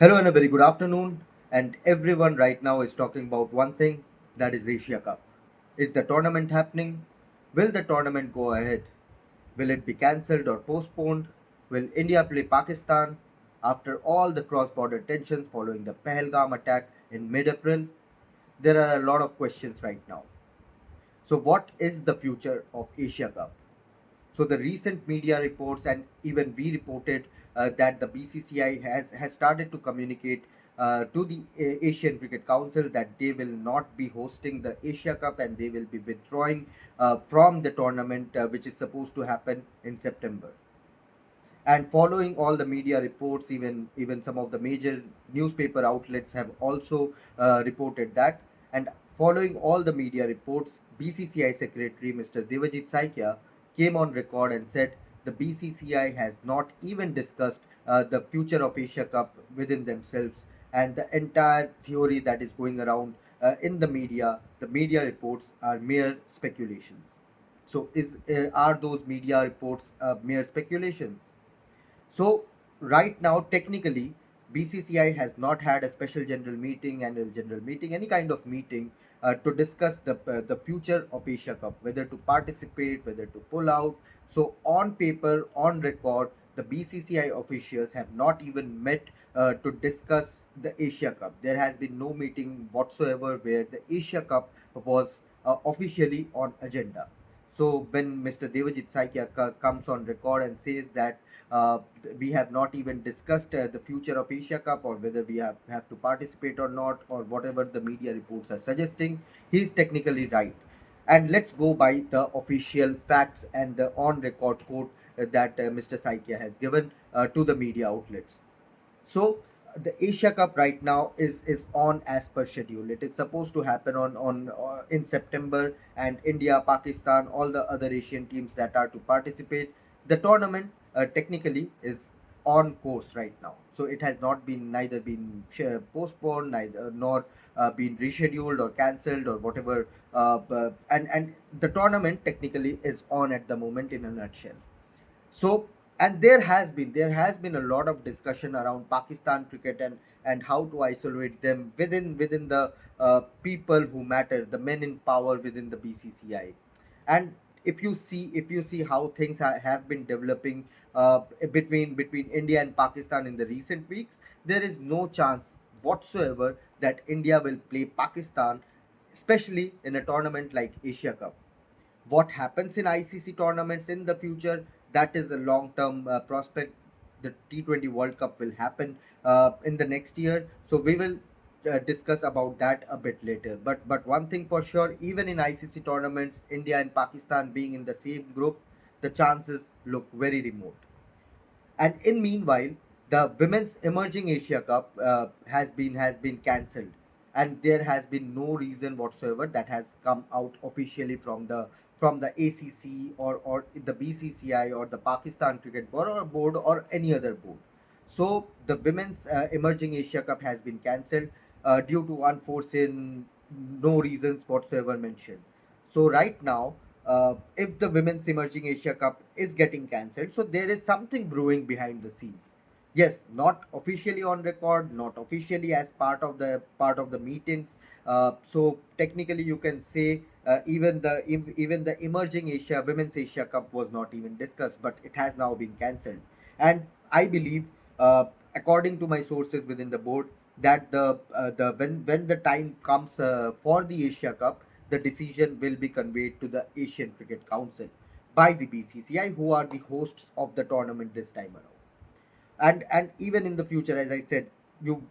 Hello and a very good afternoon. And everyone right now is talking about one thing, that is Asia Cup. Is the tournament happening? Will the tournament go ahead? Will it be cancelled or postponed? Will India play Pakistan? After all the cross border tensions following the Pahalgam attack in mid April, there are a lot of questions right now. So, what is the future of Asia Cup? So the recent media reports, and even we reported that the BCCI has started to communicate to the Asian Cricket Council that they will not be hosting the Asia Cup and they will be withdrawing from the tournament, which is supposed to happen in September. And following all the media reports, even some of the major newspaper outlets have also reported that. And following all the media reports, BCCI Secretary Mr. Devajit Saikia came on record and said the BCCI has not even discussed the future of Asia Cup within themselves, and the entire theory that is going around in the media reports are mere speculations. So, is are those media reports mere speculations? So right now, technically, BCCI has not had a special general meeting, annual general meeting, any kind of meeting to discuss the future of Asia Cup, whether to participate, whether to pull out. So on paper, on record, the BCCI officials have not even met to discuss the Asia Cup. There has been no meeting whatsoever where the Asia Cup was officially on agenda. So when Mr. Devajit Saikia comes on record and says that uh, we have not even discussed the future of Asia Cup or whether we have to participate or not, or whatever the media reports are suggesting, he is technically right. And let's go by the official facts and the on record quote that Mr. Saikia has given to the media outlets. So the Asia Cup right now is on as per schedule. It is supposed to happen on in September, and India, Pakistan, all the other Asian teams that are to participate. The tournament technically is on course right now. So it has not been neither been postponed, neither nor been rescheduled or cancelled or whatever. And the tournament technically is on at the moment in a nutshell. So, and there has been a lot of discussion around Pakistan cricket and how to isolate them within the people who matter, the men in power within the BCCI. And if you see how things have been developing between India and Pakistan in the recent weeks, there is no chance whatsoever that India will play Pakistan, especially in a tournament like Asia Cup. What happens in ICC tournaments in the future, that is a long term prospect. The T20 World Cup will happen in the next year, so we will discuss about that a bit later. But one thing for sure, even in ICC tournaments, India and Pakistan being in the same group, the chances look very remote. And in meanwhile, the Women's Emerging Asia Cup has been cancelled, and there has been no reason whatsoever that has come out officially from the ACC or the BCCI or the Pakistan Cricket Board or any other board. So the Women's Emerging Asia Cup has been cancelled due to unforeseen, no reasons whatsoever mentioned. So right now, if the Women's Emerging Asia Cup is getting cancelled, so there is something brewing behind the scenes. Yes, not officially on record, not officially as part of the meetings. So technically, you can say even the Emerging Asia Women's Asia Cup was not even discussed, but it has now been cancelled. And I believe, uh, according to my sources within the board, that the when the time comes for the Asia Cup, the decision will be conveyed to the Asian Cricket Council by the BCCI, who are the hosts of the tournament this time around. And even in the future, as I said, you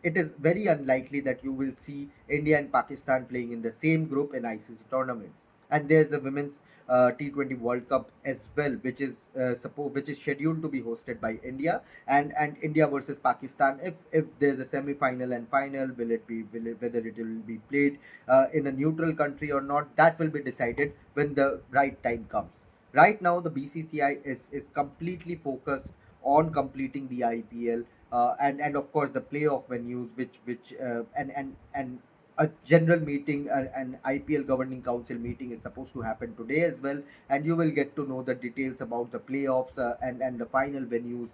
it is very unlikely that you will see India and Pakistan playing in the same group in ICC tournaments. And there's a women's T20 World Cup as well, which is scheduled to be hosted by India, and India versus Pakistan. If there's a semi-final and final, whether it will be played in a neutral country or not, that will be decided when the right time comes. Right now, the BCCI is completely focused on completing the IPL, and of course the playoff venues, which and a general meeting, an IPL governing council meeting is supposed to happen today as well, and you will get to know the details about the playoffs and the final venues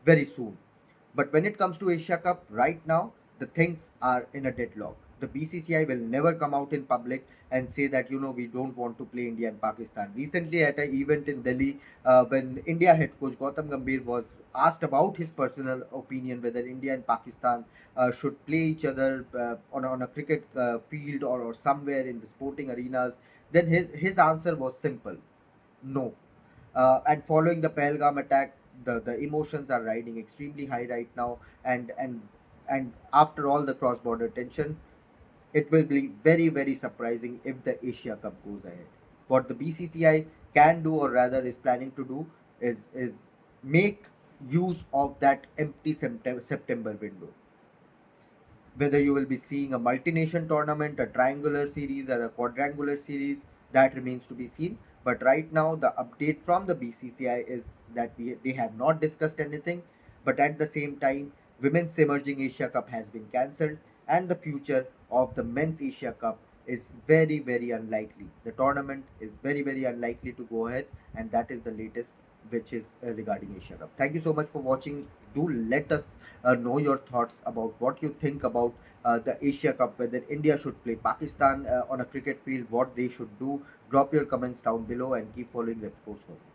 very soon. But when it comes to Asia Cup, right now, the things are in a deadlock. The BCCI will never come out in public and say that, we don't want to play India and Pakistan. Recently, at an event in Delhi, when India head coach Gautam Gambhir was asked about his personal opinion whether India and Pakistan should play each other on a cricket field or somewhere in the sporting arenas, then his answer was simple: no. And following the Pahalgam attack, the emotions are riding extremely high right now, and after all the cross border tension, it will be very very surprising if the Asia Cup goes ahead. What the BCCI can do, or rather is planning to do, is make use of that empty September window. Whether you will be seeing a multi-nation tournament, a triangular series, or a quadrangular series, that remains to be seen. But right now, the update from the BCCI is that they have not discussed anything. But at the same time, Women's Emerging Asia Cup has been cancelled, and the future of the Men's Asia Cup is very, very unlikely. The tournament is very, very unlikely to go ahead, and that is the latest which is regarding Asia Cup. Thank you so much for watching. Do let us know your thoughts about what you think about the Asia Cup, whether India should play Pakistan on a cricket field, what they should do. Drop your comments down below and keep following Revsportz.